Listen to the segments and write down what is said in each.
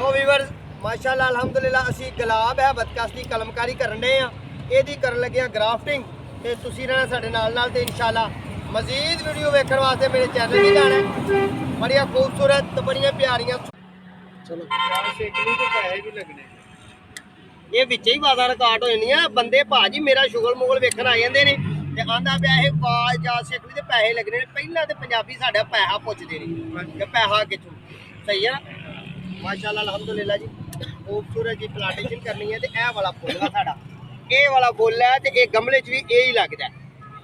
लो Weaver माशाअल्लाह अल्हम्दुलिल्लाह असी गुलाब है बदकश की कलमकारी करने ये कर लगे ग्राफ्टिंग तो तुसी रहना साडे नाल ते इंशाअल्लाह मजीद वीडियो वेखण वास्ते मेरे चैनल ही जाना बड़िया खूबसूरत तो बड़िया प्यारियां चलो सेकनी तो पैसे भी लगने ये विच ही वादा रिकॉर्ड हो जानी बंदे भाजी मेरा शुगल मुगल वेखण आ जांदे ने ते आंदा पिया ये आवाज जा सिकली ते पैसे लगने पहला ते पंजाबी साडा पैसा पुछदे ने कि पैसा किथों सही है ना माशाअल्लाह अल्हम्दुलिल्लाह जी खूबसूरत जी प्लांटेशन करनी है तो यह वाला फुल है साडा ये वाला फुल है तो ये गमले च भी यही लगता है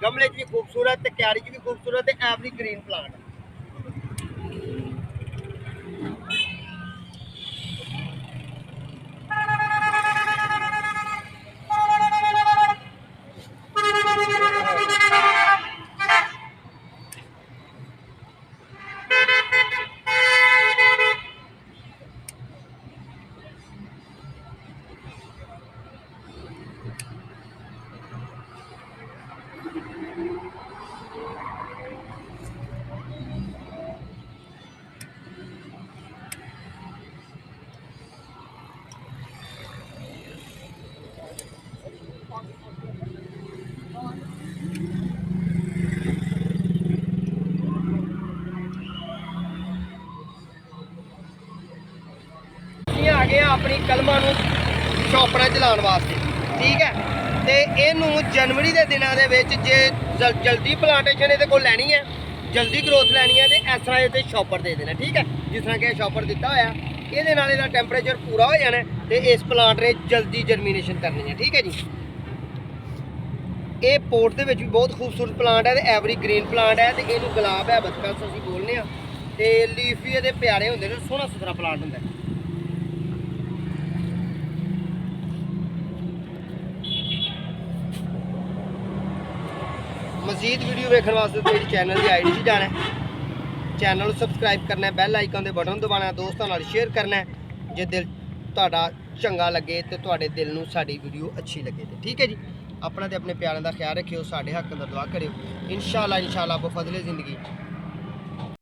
गमले च भी खूबसूरत ते क्यारी च भी खूबसूरत ते एवरी ग्रीन प्लांट आ गए अपनी कलमां शॉपरां चलाने वास्ते ठीक है तो इनू जनवरी के दिनों जे जल्दी प्लांटेशन ये लैनी है जल्दी ग्रोथ लैनी है तो इस तरह ये शॉपर दे देना ठीक है जिस तरह कि शॉपर दिता होया ये टैंपरेचर पूरा हो जाना तो इस प्लांट ने जल्दी जर्मीनेशन करनी है ठीक है जी ये पोर्ट के भी बहुत खूबसूरत प्लांट है तो एवरी ग्रीन प्लांट है तो यू गुलाब है बदकश असीं बोलने तो लीफ भी ये प्यारे होंगे सोहना सुथरा प्लांट होंगे मजीद वीडियो वेखण वास्ते मेरी चैनल की आईडी जाना है चैनल सबसक्राइब करना है बैल आइकन के बटन दबाना है दोस्तों नाल शेयर करना है जे दिल तुहाडा चंगा लगे तो तुहाडे दिल नूं साडी वीडियो अच्छी लगे तो ठीक है जी अपना ते अपने प्यारों का ख्याल रखियो साडे हक अंदर दुआ करियो इंशाअल्लाह बफजले ज़िंदगी